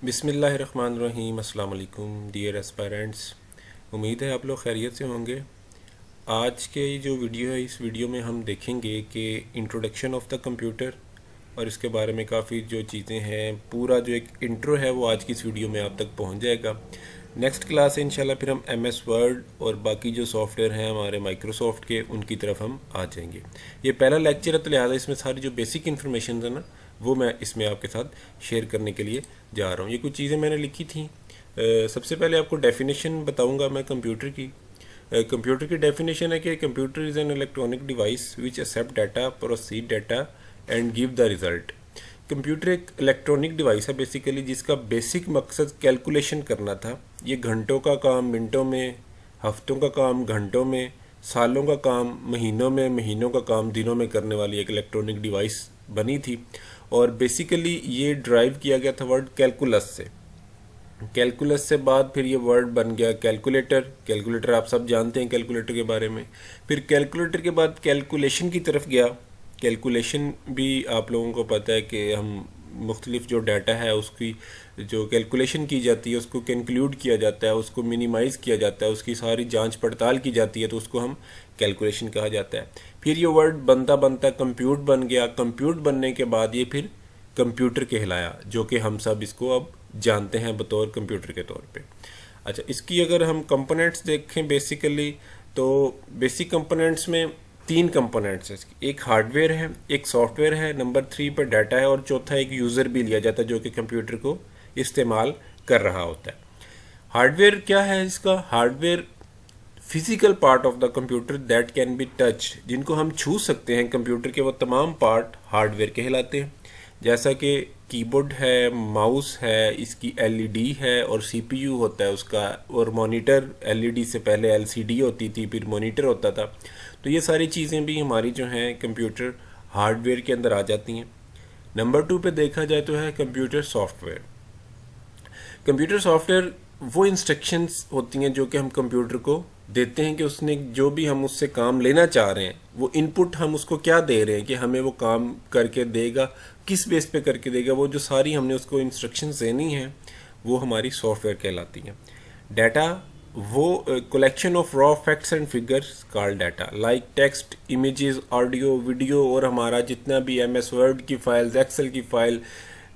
बिस्मिल्लाहिर्रहमानिर्रहीम। अस्सलाम वालेकुम डियर एस्पायरेंट्स। उम्मीद है आप लोग खैरियत से होंगे। आज के जो वीडियो है, इस वीडियो में हम देखेंगे कि इंट्रोडक्शन ऑफ द कंप्यूटर और इसके बारे में काफ़ी जो चीज़ें हैं, पूरा जो एक इंट्रो है वो आज की इस वीडियो में आप तक पहुंच जाएगा। नेक्स्ट क्लास है इंशाल्लाह फिर हम MS वर्ड और बाकी जो सॉफ्टवेयर हैं हमारे माइक्रोसॉफ्ट के, उनकी तरफ हम आ जाएंगे। ये पहला लेक्चर है तो लिहाजा इसमें सारी जो बेसिक इन्फॉर्मेशन है ना, वो मैं इसमें आपके साथ शेयर करने के लिए जा रहा हूँ। ये कुछ चीज़ें मैंने लिखी थी। सबसे पहले आपको डेफिनेशन बताऊँगा मैं कंप्यूटर की। कंप्यूटर की डेफिनेशन है कि computer is an electronic device which accept data, proceed data and give the result. Computer एक इलेक्ट्रॉनिक डिवाइस है बेसिकली, जिसका बेसिक मकसद कैलकुलेशन करना था। ये घंटों का काम मिनटों में, हफ्तों का काम घंटों में, सालों का काम महीनों में, महीनों का काम दिनों में करने वाली एक इलेक्ट्रॉनिक डिवाइस बनी थी। और बेसिकली ये ड्राइव किया गया था वर्ड कैलकुलस से। कैलकुलस से बाद फिर ये वर्ड बन गया कैलकुलेटर। कैलकुलेटर आप सब जानते हैं कैलकुलेटर के बारे में। फिर कैलकुलेटर के बाद कैलकुलेशन की तरफ गया। कैलकुलेशन भी आप लोगों को पता है कि हम मुख्तलिफ जो डाटा है उसकी जो कैलकुलेशन की जाती है उसको कंक्लूड किया जाता है, उसको मिनिमाइज़ किया जाता है, उसकी सारी जांच पड़ताल की जाती है, तो उसको हम कैलकुलेशन कहा जाता है। फिर ये वर्ड बनता बनता कंप्यूट बन गया। कंप्यूट बनने के बाद ये फिर कंप्यूटर कहलाया, जो कि हम सब इसको अब जानते हैं बतौर कंप्यूटर के तौर पे। अच्छा, इसकी अगर हम कंपोनेंट्स देखें बेसिकली, तो बेसिक कंपोनेंट्स में 3 कंपोनेंट्स हैं। एक हार्डवेयर है, एक सॉफ्टवेयर है, नंबर 3 पर डाटा है, और चौथा एक यूज़र भी लिया जाता है जो कि कंप्यूटर को इस्तेमाल कर रहा होता है। हार्डवेयर क्या है इसका? Hardware physical part of the computer that can be touch, जिनको हम छू सकते हैं कंप्यूटर के, वो तमाम पार्ट हार्डवेयर कहलाते हैं। जैसा कि कीबोर्ड है, माउस है, इसकी LED है और CPU होता है उसका, और मॉनिटर, LED से पहले LCD होती थी, फिर मॉनिटर होता था। तो ये सारी चीज़ें भी हमारी जो हैं कंप्यूटर हार्डवेयर के अंदर आ जाती हैं। नंबर 2 पे देखा जाए तो है कंप्यूटर सॉफ्टवेयर। कंप्यूटर सॉफ्टवेयर वो इंस्ट्रक्शंस होती हैं जो कि हम कंप्यूटर को देते हैं कि उसने जो भी हम उससे काम लेना चाह रहे हैं, वो इनपुट हम उसको क्या दे रहे हैं कि हमें वो काम करके देगा, किस बेस पे करके देगा, वो जो सारी हमने उसको इंस्ट्रक्शंस देनी है वो हमारी सॉफ्टवेयर कहलाती हैं। डाटा वो collection of raw facts and figures called data, like text, images, audio, video, और हमारा जितना भी MS वर्ड की फाइल्स, एक्सेल की फाइल,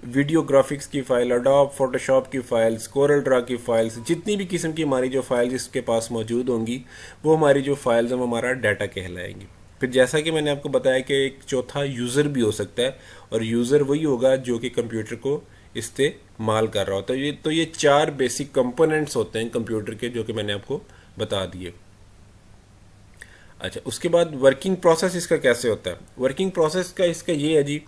वीडियो ग्राफिक्स की फ़ाइल, अडोब फोटोशॉप की फ़ाइल्स, कोरल ड्रा की फ़ाइल्स, जितनी भी किस्म की हमारी जो फाइल्स इसके पास मौजूद होंगी, वो हमारी जो फाइल्स हैं वो हमारा डाटा कहलाएंगी। फिर जैसा कि मैंने आपको बताया कि एक चौथा यूज़र भी हो सकता है, और यूज़र वही होगा जो कि कंप्यूटर को इस्तेमाल कर रहा होता है। तो ये 4 बेसिक कंपोनेंट्स होते हैं कंप्यूटर के, जो कि मैंने आपको बता दिए। अच्छा, उसके बाद वर्किंग प्रोसेस इसका कैसे होता है? वर्किंग प्रोसेस का इसका ये है जी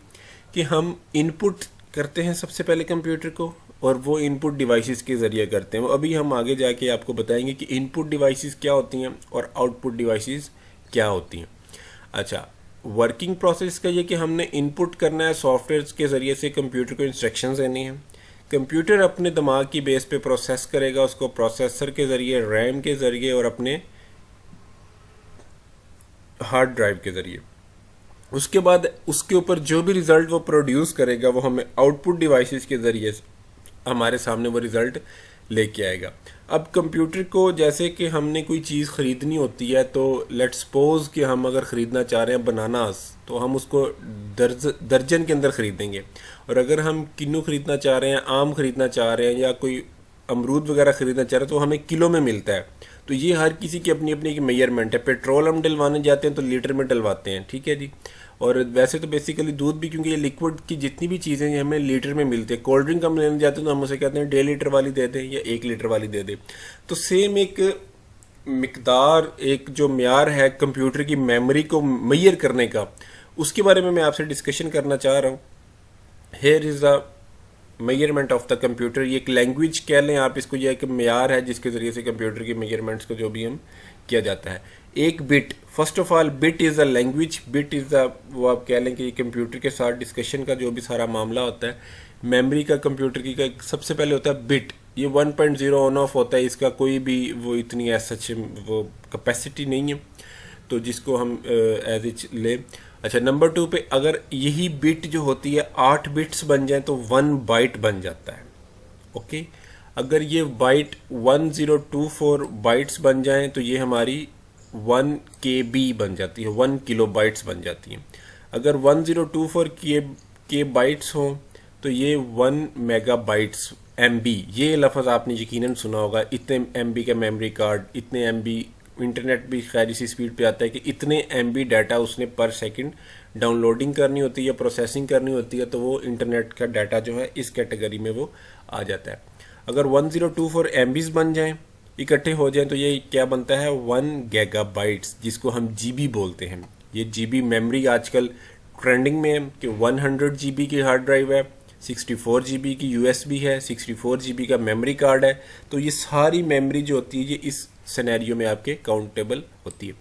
कि हम इनपुट करते हैं सबसे पहले कंप्यूटर को, और वो इनपुट डिवाइसेस के ज़रिए करते हैं। वो अभी हम आगे जाके आपको बताएंगे कि इनपुट डिवाइसेस क्या होती हैं और आउटपुट डिवाइसेस क्या होती हैं। अच्छा, वर्किंग प्रोसेस का ये कि हमने इनपुट करना है सॉफ्टवेयर के ज़रिए से, कंप्यूटर को इंस्ट्रक्शंस देनी है। कंप्यूटर अपने दिमाग की बेस पे प्रोसेस करेगा उसको, प्रोसेसर के ज़रिए, रैम के ज़रिए और अपने हार्ड ड्राइव के ज़रिए। उसके बाद उसके ऊपर जो भी रिज़ल्ट वो प्रोड्यूस करेगा वो हमें आउटपुट डिवाइसेस के ज़रिए हमारे सामने वो रिज़ल्ट लेके आएगा। अब कंप्यूटर को जैसे कि हमने कोई चीज़ ख़रीदनी होती है, तो लेट्स सपोज कि हम अगर ख़रीदना चाह रहे हैं बनानास, तो हम उसको दर्जन के अंदर ख़रीदेंगे। और अगर हम किन्नू ख़रीदना चाह रहे हैं, आम ख़रीदना चाह रहे हैं, या कोई अमरूद वगैरह ख़रीदना चाह रहे हैं, तो हमें किलो में मिलता है। तो ये हर किसी की अपनी अपनी मेजरमेंट है। पेट्रोल हम डलवाने जाते हैं तो लीटर में डलवाते हैं, ठीक है जी। और वैसे तो बेसिकली दूध भी, क्योंकि ये लिक्विड की जितनी भी चीज़ें हैं हमें लीटर में मिलती है। कोल्ड ड्रिंक हम लेने जाते हैं तो हम उसे कहते हैं 1.5 लीटर वाली दे दें या 1 लीटर वाली दे दें। तो सेम एक मिकदार, एक जो म्यार है कंप्यूटर की मेमोरी को मैयर करने का, उसके बारे में मैं आपसे डिस्कशन करना चाह रहा हूँ। Here is the measurement of the computer. ये एक लैंग्वेज कह लें आप इसको, ये एक म्यार है जिसके ज़रिए से कंप्यूटर की मेजरमेंट्स को जो भी हम किया जाता है। एक bit, first of all bit is a language, bit is the, वो आप कह लें कि कंप्यूटर के साथ डिस्कशन का जो भी सारा मामला होता है, मेमोरी का कंप्यूटर की का सबसे पहले होता है बिट। ये 1.0 ऑन ऑफ होता है, इसका कोई भी वो इतनी सच वो कैपेसिटी नहीं है, तो जिसको हम एज इच ले। अच्छा, नंबर 2 पे अगर यही बिट जो होती है 8 बिट्स बन जाए तो 1 बाइट बन जाता है। ओके। अगर ये बाइट 1024 बाइट्स बन जाएं तो ये हमारी 1 KB बन जाती है, 1 KB बन जाती है। अगर 1024 के बाइट्स हों तो ये 1 MB MB, ये लफ्ज़ आपने यकीनन सुना होगा। इतने MB का मेमोरी कार्ड, इतने MB इंटरनेट भी खैर इसी स्पीड पे आता है कि इतने MB डाटा उसने पर सेकंड डाउनलोडिंग करनी होती है या प्रोसेसिंग करनी होती है, तो वो इंटरनेट का डाटा जो है इस कैटेगरी में वो आ जाता है। अगर 1024 MBs बन जाएं, इकट्ठे हो जाएं, तो ये क्या बनता है 1 GB, जिसको हम GB बोलते हैं। ये GB मेमोरी आजकल ट्रेंडिंग में है कि 100 GB की हार्ड ड्राइव है, 64 GB की USB है, 64 GB का मेमोरी कार्ड है। तो ये सारी मेमोरी जो होती है ये इस सिनेरियो में आपके काउंटेबल होती है।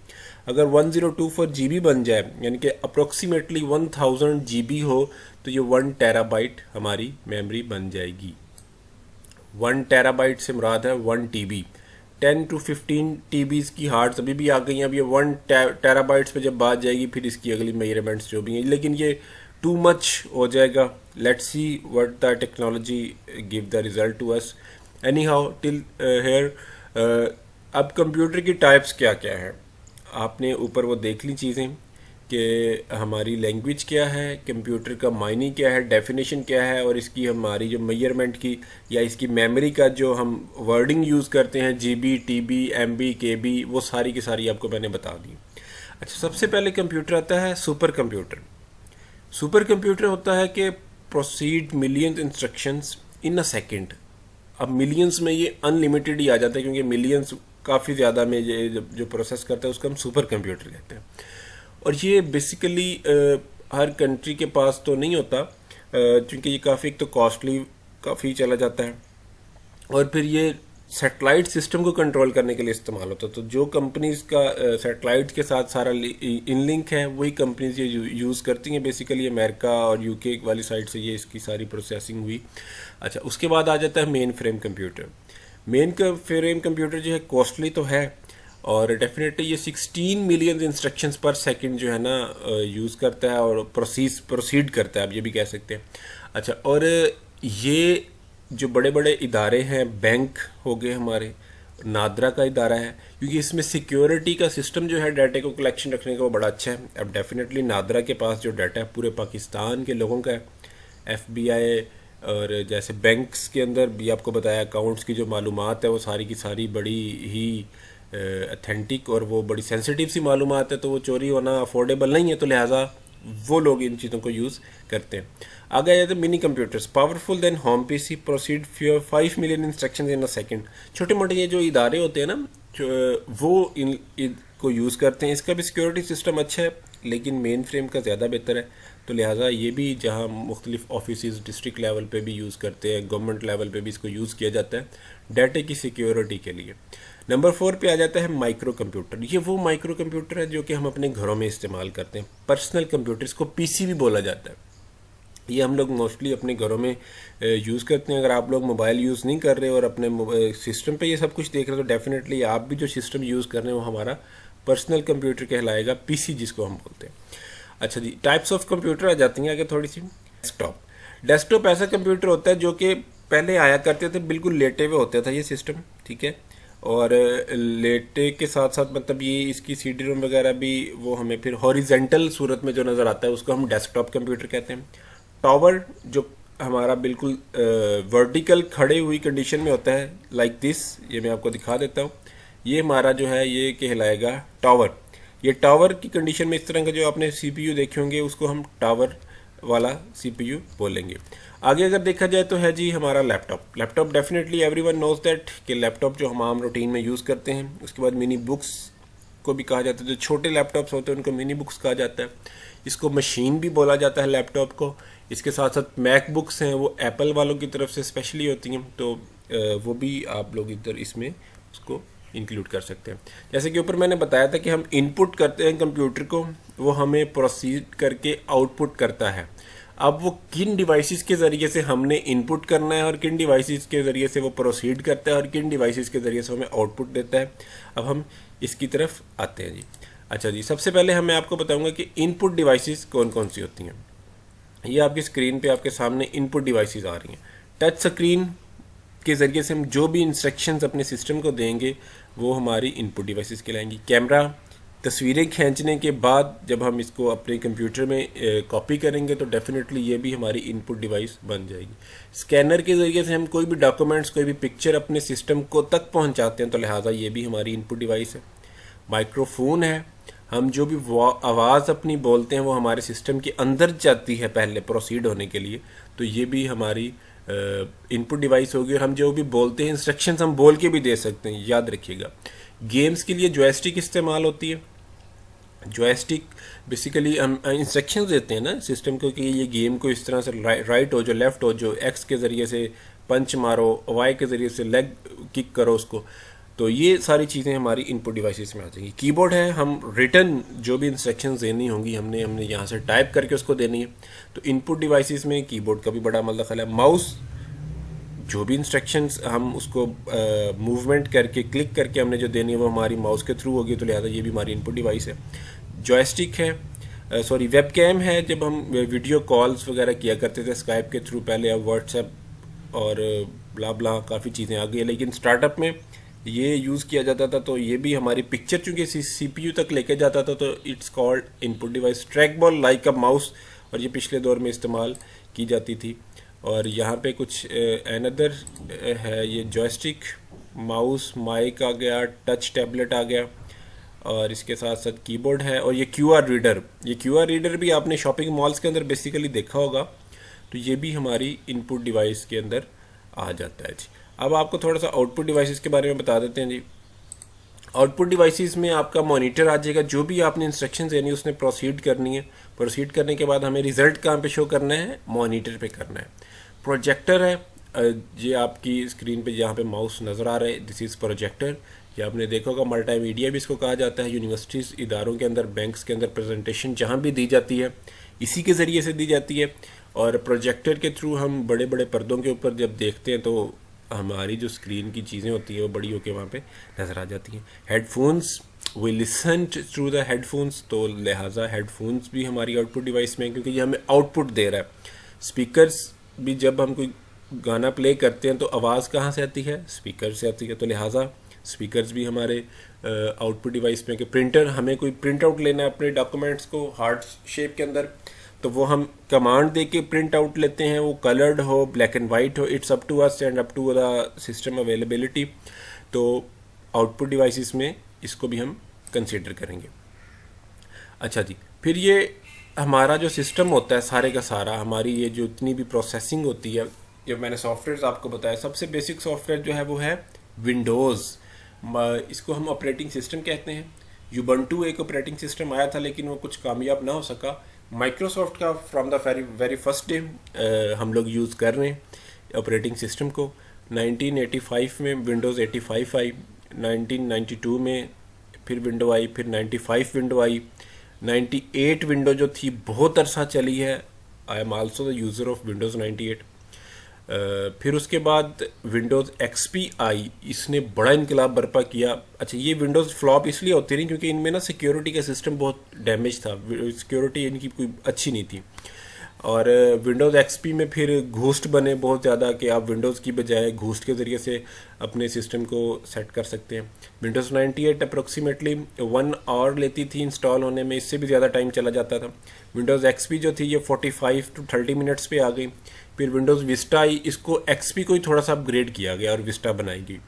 अगर 1024 GB बन जाए, यानी कि अप्रोक्सीमेटली 1000 GB हो, तो ये 1 TB हमारी मेमोरी बन जाएगी। 1 TB से मुराद है 1 TB। 10 to 15 TB की हार्ड्स अभी भी आ गई हैं। अब ये 1 TB पे जब बात जाएगी फिर इसकी अगली मेजरमेंट्स जो भी हैं, लेकिन ये टू मच हो जाएगा। Let's see what the technology give the result to us. Anyhow till here, अब कंप्यूटर की टाइप्स क्या क्या है आपने ऊपर वो देख ली चीज़ें कि हमारी लैंग्वेज क्या है, कंप्यूटर का मायने क्या है, डेफिनेशन क्या है, और इसकी हमारी जो मेजरमेंट की या इसकी मेमोरी का जो हम वर्डिंग यूज़ करते हैं GB, TB, MB, KB, वो सारी की सारी आपको मैंने बता दी। अच्छा, सबसे पहले कंप्यूटर आता है सुपर कंप्यूटर। सुपर कंप्यूटर होता है कि proceed millions instructions in a second. अब मिलियंस में ये अनलिमिटेड ही आ जाता है, क्योंकि मिलियंस काफ़ी ज़्यादा में ये जो प्रोसेस करता है उसको हम सुपर कंप्यूटर कहते हैं। और ये बेसिकली हर कंट्री के पास तो नहीं होता, क्योंकि ये काफ़ी एक तो कॉस्टली काफ़ी चला जाता है, और फिर ये सैटेलाइट सिस्टम को कंट्रोल करने के लिए इस्तेमाल होता है। तो जो कंपनीज का सैटेलाइट के साथ सारा इन लिंक है वही कंपनीज ये यूज़ करती हैं। बेसिकली अमेरिका और UK वाली साइड से ये इसकी सारी प्रोसेसिंग हुई। अच्छा, उसके बाद आ जाता है main frame computer. Main frame computer जो है कॉस्टली तो है, और डेफिनेटली ये 16 मिलियन इंस्ट्रक्शंस पर सेकंड जो है ना यूज़ करता है और प्रोसीड करता है, आप ये भी कह सकते हैं। अच्छा, और ये जो बड़े बड़े इदारे हैं, बैंक हो गए हमारे, नादरा का इदारा है, क्योंकि इसमें सिक्योरिटी का सिस्टम जो है डाटा को कलेक्शन रखने का वो बड़ा अच्छा है। अब डेफिनेटली नादरा के पास जो डाटा है पूरे पाकिस्तान के लोगों का है। FBI और जैसे बैंक्स के अंदर भी आपको बताया अकाउंट्स की जो मालूमात है वो सारी की सारी बड़ी ही अथेंटिक और वो बड़ी सेंसिटिव सी मालूमात है, तो वो चोरी होना अफोर्डेबल नहीं है, तो लिहाजा वो लोग इन चीज़ों को यूज़ करते हैं। आगे आ जाते हैं mini computers. Powerful than home PC, proceed 5 million instruction in a second. छोटे मोटे ये जो इदारे होते हैं ना, वो इन को यूज़ करते हैं। इसका भी सिक्योरिटी सिस्टम अच्छा है, लेकिन मेन फ्रेम का ज़्यादा बेहतर है। तो लिहाजा ये भी जहाँ मुख्तलिफ ऑफिस डिस्ट्रिक्ट लेवल पे भी यूज़ करते हैं, गवर्नमेंट लेवल पे भी इसको यूज़ किया जाता है डाटा की सिक्योरिटी के लिए। नंबर 4 पे आ जाता है माइक्रो कंप्यूटर। ये वो माइक्रो कंप्यूटर है जो कि हम अपने घरों में इस्तेमाल करते हैं। पर्सनल कंप्यूटर, इसको PC भी बोला जाता है। ये हम लोग मोस्टली अपने घरों में यूज़ करते हैं। अगर आप लोग मोबाइल यूज़ नहीं कर रहे और अपने सिस्टम पे ये सब कुछ देख रहे हो, तो डेफिनेटली आप भी जो सिस्टम यूज़ कर रहे हैं वो हमारा पर्सनल कंप्यूटर कहलाएगा, PC जिसको हम बोलते हैं। अच्छा जी, टाइप्स ऑफ कंप्यूटर आ जाती हैं आगे थोड़ी सी। डेस्कटॉप ऐसा कंप्यूटर होता है जो कि पहले आया करते थे, बिल्कुल लेटे हुए होता था ये सिस्टम, ठीक है। और लेटे के साथ साथ मतलब ये इसकी CD-ROM वगैरह भी वो हमें फिर हॉरिजेंटल सूरत में जो नज़र आता है उसको हम डेस्कटॉप कंप्यूटर कहते हैं। टावर जो हमारा बिल्कुल वर्टिकल खड़े हुई कंडीशन में होता है, लाइक दिस, ये मैं आपको दिखा देता हूँ। ये हमारा जो है ये कहलाएगा टावर। ये टावर की कंडीशन में इस तरह का जो आपने CPU देखे होंगे उसको हम टावर वाला CPU बोलेंगे। आगे अगर देखा जाए तो है जी हमारा laptop definitely everyone knows that कि लैपटॉप जो हम आम रूटीन में यूज़ करते हैं। उसके बाद मिनी बुक्स को भी कहा जाता है, जो छोटे लैपटॉप्स होते हैं उनको मिनी बुक्स कहा जाता है। इसको मशीन भी बोला जाता है लैपटॉप को। इसके साथ साथ मैकबुक्स हैं, वो एप्पल वालों की तरफ से स्पेशली होती हैं, तो वो भी आप लोग इधर इसमें उसको इंक्लूड कर सकते हैं। जैसे कि ऊपर मैंने बताया था कि हम इनपुट करते हैं कंप्यूटर को, वो हमें प्रोसीड करके आउटपुट करता है। अब वो किन डिवाइसेस के ज़रिए से हमने इनपुट करना है और किन डिवाइसेस के ज़रिए से वो प्रोसीड करता है और किन डिवाइसेस के ज़रिए से हमें आउटपुट देता है। अब हम इसकी तरफ आते हैं जी। अच्छा जी, सबसे पहले मैं आपको बताऊंगा कि इनपुट डिवाइसेस कौन कौन सी होती हैं। ये आपकी स्क्रीन पे आपके सामने इनपुट डिवाइसेस आ रही हैं। टच स्क्रीन के ज़रिए से हम जो भी इंस्ट्रक्शंस अपने सिस्टम को देंगे वो हमारी इनपुट डिवाइसेस कहलाएंगी। कैमरा तस्वीरें खींचने के बाद जब हम इसको अपने कंप्यूटर में कॉपी करेंगे तो डेफिनेटली ये भी हमारी इनपुट डिवाइस बन जाएगी। स्कैनर के ज़रिए से हम कोई भी डॉक्यूमेंट्स, कोई भी पिक्चर अपने सिस्टम को तक पहुंचाते हैं, तो लिहाजा ये भी हमारी इनपुट डिवाइस है। माइक्रोफोन है, हम जो भी आवाज़ अपनी बोलते हैं वो हमारे सिस्टम के अंदर जाती है पहले प्रोसीड होने के लिए, तो ये भी हमारी इनपुट डिवाइस होगी। और हम जो भी बोलते हैं इंस्ट्रक्शंस हम बोल के भी दे सकते हैं, याद रखिएगा। गेम्स के लिए जॉयस्टिक इस्तेमाल होती है। जॉयस्टिक बेसिकली हम इंस्ट्रक्शंस देते हैं ना सिस्टम को कि ये गेम को इस तरह से राइट हो जो, लेफ़्ट हो जो, एक्स के ज़रिए से पंच मारो, वाई के ज़रिए से लेग किक करो उसको। तो ये सारी चीज़ें हमारी इनपुट डिवाइसेस में आ जाएंगी। कीबोर्ड है, हम रिटर्न जो भी इंस्ट्रक्शंस देनी होंगी हमने यहाँ से टाइप करके उसको देनी है, तो इनपुट डिवाइसेस में कीबोर्ड का भी बड़ा अमल दखल है। माउस, जो भी इंस्ट्रक्शंस हम उसको मूवमेंट करके क्लिक करके हमने जो देनी है वो हमारी माउस के थ्रू होगी, तो लिहाजा ये भी हमारी इनपुट डिवाइस है। जॉयस्टिक है, वेब कैम है, जब हम वीडियो कॉल्स वगैरह किया करते थे स्काइप के थ्रू, पहले अब व्हाट्सएप और ब्ला ब्ला काफ़ी चीज़ें आ गई, लेकिन स्टार्टअप में ये यूज़ किया जाता था, तो ये भी हमारी पिक्चर चूँकि CPU तक लेके जाता था, तो it's called input device. Track ball like a mouse, और ये पिछले दौर में इस्तेमाल की जाती थी। और यहाँ पे कुछ अनदर है, ये जॉयस्टिक, माउस, माइक आ गया, टच टैबलेट आ गया, और इसके साथ साथ कीबोर्ड है। और ये QR रीडर, ये QR रीडर भी आपने शॉपिंग मॉल्स के अंदर बेसिकली देखा होगा, तो ये भी हमारी इनपुट डिवाइस के अंदर आ जाता है जी। अब आपको थोड़ा सा आउटपुट डिवाइसेस के बारे में बता देते हैं जी। आउटपुट डिवाइसेस में आपका मॉनिटर आ जाएगा, जो भी आपने इंस्ट्रक्शन देनी है उसने प्रोसीड करनी है। प्रोसीड करने के बाद हमें रिजल्ट कहाँ पे शो करना है, मॉनिटर पे करना है। प्रोजेक्टर है, ये आपकी स्क्रीन पे जहाँ पे माउस नज़र आ रहा है, दिस इज़ प्रोजेक्टर। ये आपने देखा होगा, मल्टीमीडिया भी इसको कहा जाता है। यूनिवर्सिटीज़, इदारों के अंदर, बैंक्स के अंदर प्रेजेंटेशन जहाँ भी दी जाती है इसी के ज़रिए से दी जाती है। और प्रोजेक्टर के थ्रू हम बड़े बड़े पर्दों के ऊपर जब देखते हैं तो हमारी जो स्क्रीन की चीज़ें होती हैं वो बड़ी होकर वहाँ पे नज़र आ जाती हैं। Headphones, we listen through the headphones, तो लिहाजा हेडफोन्स भी हमारी आउटपुट डिवाइस में है क्योंकि ये हमें आउटपुट दे रहा है। स्पीकर्स भी, जब हम कोई गाना प्ले करते हैं तो आवाज़ कहाँ से आती है, स्पीकर से आती है, तो लिहाजा स्पीकर्स भी हमारे आउटपुट डिवाइस में। कि प्रिंटर, हमें कोई प्रिंट आउट लेना है अपने डॉक्यूमेंट्स को हार्ड शेप के अंदर, तो वो हम कमांड दे के प्रिंट आउट लेते हैं, वो कलर्ड हो, ब्लैक एंड वाइट हो, it's up to us and up to the system availability. तो आउटपुट डिवाइसेस में इसको भी हम कंसीडर करेंगे। अच्छा जी, फिर ये हमारा जो सिस्टम होता है सारे का सारा, हमारी ये जो इतनी भी प्रोसेसिंग होती है, जब मैंने सॉफ्टवेयर आपको बताया, सबसे बेसिक सॉफ्टवेयर जो है वो है विंडोज़। इसको हम ऑपरेटिंग सिस्टम कहते हैं। यूबंटू एक ऑपरेटिंग सिस्टम आया था लेकिन वो कुछ कामयाब ना हो सका। माइक्रोसॉफ्ट का from the very first day हम लोग यूज़ कर रहे हैं ऑपरेटिंग सिस्टम को। 1985 में विंडोज़ 85 आई, 1992 में फिर विंडो आई, फिर 95 विंडो आई, 98 विंडो जो थी बहुत अरसा चली है। I am also the user of Windows 98। फिर उसके बाद विंडोज़ XP आई, इसने बड़ा इनकलाब बर्पा किया। अच्छा, ये विंडोज़ फ्लॉप इसलिए होती रही क्योंकि इनमें ना सिक्योरिटी का सिस्टम बहुत डैमेज था, सिक्योरिटी इनकी कोई अच्छी नहीं थी। और विंडोज़ XP में फिर घोस्ट बने बहुत ज़्यादा कि आप विंडोज़ की बजाय घोस्ट के ज़रिए से अपने सिस्टम को सेट कर सकते हैं। विंडोज़ 98 अप्रोक्सीमेटली 1 आवर लेती थी इंस्टॉल होने में, इससे भी ज़्यादा टाइम चला जाता था। विंडोज़ XP जो थी ये 45 to 30 मिनट्स पे आ गई। फिर विंडोज़ विस्टा आई, इसको XP को ही थोड़ा सा अपग्रेड किया गया और विस्टा बनाई गई।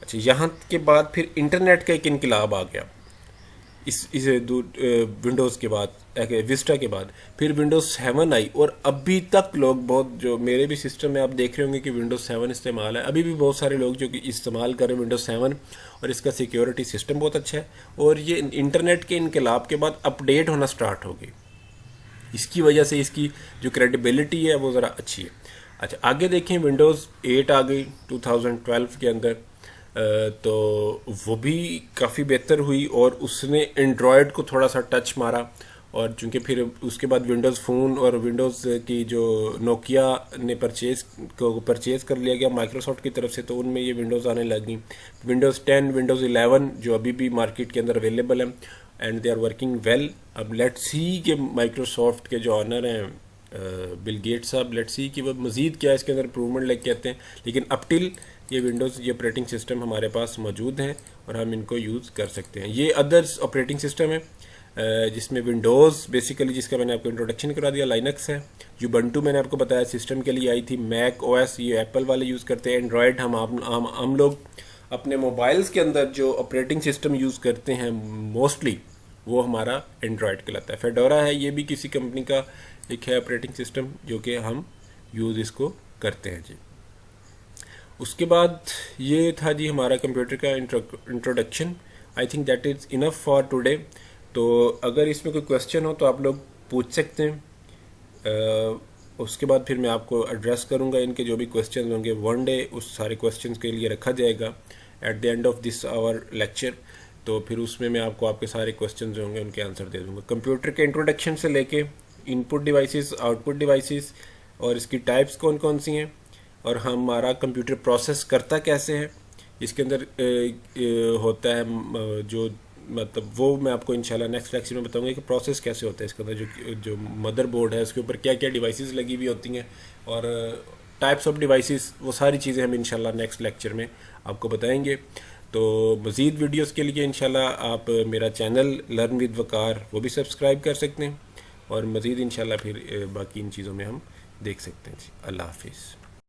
अच्छा, यहाँ के बाद फिर इंटरनेट का एक इनकलाब आ गया इस विंडोज़ के बाद, विस्टा के बाद। फिर विंडोज़ 7 आई और अभी तक लोग बहुत, जो मेरे भी सिस्टम में आप देख रहे होंगे कि विंडोज़ 7 इस्तेमाल है, अभी भी बहुत सारे लोग जो कि इस्तेमाल करें विंडोज़ 7, और इसका सिक्योरिटी सिस्टम बहुत अच्छा है। और ये इंटरनेट के इनकलाब के बाद अपडेट होना स्टार्ट हो गई, इसकी वजह से इसकी जो क्रेडिबिलिटी है वो ज़रा अच्छी है। अच्छा, आगे देखें, विंडोज़ 8 आ गई 2012 के अंदर, तो वो भी काफ़ी बेहतर हुई और उसने एंड्रॉयड को थोड़ा सा टच मारा। और चूँकि फिर उसके बाद विंडोज़ फ़ोन और विंडोज़ की जो नोकिया ने परचेज़ कर लिया गया माइक्रोसॉफ्ट की तरफ से, तो उनमें ये विंडोज़ आने लगी। विंडोज़ 10, विंडोज़ 11 जो अभी भी मार्केट के अंदर अवेलेबल है and they are working well. अब लेट्स सी कि माइक्रोसॉफ्ट के जो ऑनर हैं बिल गेट्स साहब, लेट्स सी कि वो मज़ीद क्या इसके अंदर इम्प्रूवमेंट लेके आते हैं। लेकिन अप टिल ये विंडोज़ ये ऑपरेटिंग सिस्टम हमारे पास मौजूद हैं और हम इनको यूज़ कर सकते हैं। ये अदर्स ऑपरेटिंग सिस्टम है जिसमें विंडोज़ बेसिकली, जिसका मैंने आपको इंट्रोडक्शन करा दिया, लाइनक्स है। यूबंटू मैंने आपको बताया सिस्टम के लिए आई थी। मैक ओएस ये एप्पल वाले यूज़ करते हैं। एंड्रॉयड हम लोग अपने मोबाइल्स के अंदर जो ऑपरेटिंग सिस्टम यूज़ करते हैं मोस्टली वो हमारा एंड्रॉयड कहलाता है। फेडोरा है, ये भी किसी कंपनी का एक है ऑपरेटिंग सिस्टम जो कि हम यूज़ इसको करते हैं जी। उसके बाद ये था जी हमारा कंप्यूटर का introduction. I think that is enough for today. तो अगर इसमें कोई क्वेश्चन हो तो आप लोग पूछ सकते हैं। उसके बाद फिर मैं आपको एड्रेस करूंगा इनके जो भी क्वेश्चन होंगे। वन डे उस सारे क्वेश्चन के लिए रखा जाएगा at the end of this our lecture. तो फिर उसमें मैं आपको आपके सारे क्वेश्चन जो होंगे उनके आंसर दे दूंगा। कंप्यूटर के इंट्रोडक्शन से लेके इनपुट डिवाइसेस, आउटपुट डिवाइसेस और इसकी टाइप्स कौन कौन सी हैं और हमारा कंप्यूटर प्रोसेस करता कैसे है, इसके अंदर होता है जो मतलब वो मैं आपको इंशाल्लाह नेक्स्ट लेक्चर में बताऊंगा कि प्रोसेस कैसे होता है इसके अंदर। जो मदरबोर्ड है उसके ऊपर क्या क्या डिवाइसेस लगी हुई होती हैं और टाइप्स ऑफ डिवाइसेस, वो सारी चीज़ें हम इंशाल्लाह नेक्स्ट लेक्चर में आपको बताएंगे। तो मज़ीद वीडियोस के लिए इंशाल्लाह आप मेरा चैनल लर्न विद वकार वो भी सब्सक्राइब कर सकते हैं और मज़ीद इंशाल्लाह फिर बाकी इन चीज़ों में हम देख सकते हैं जी। अल्लाह हाफिज़।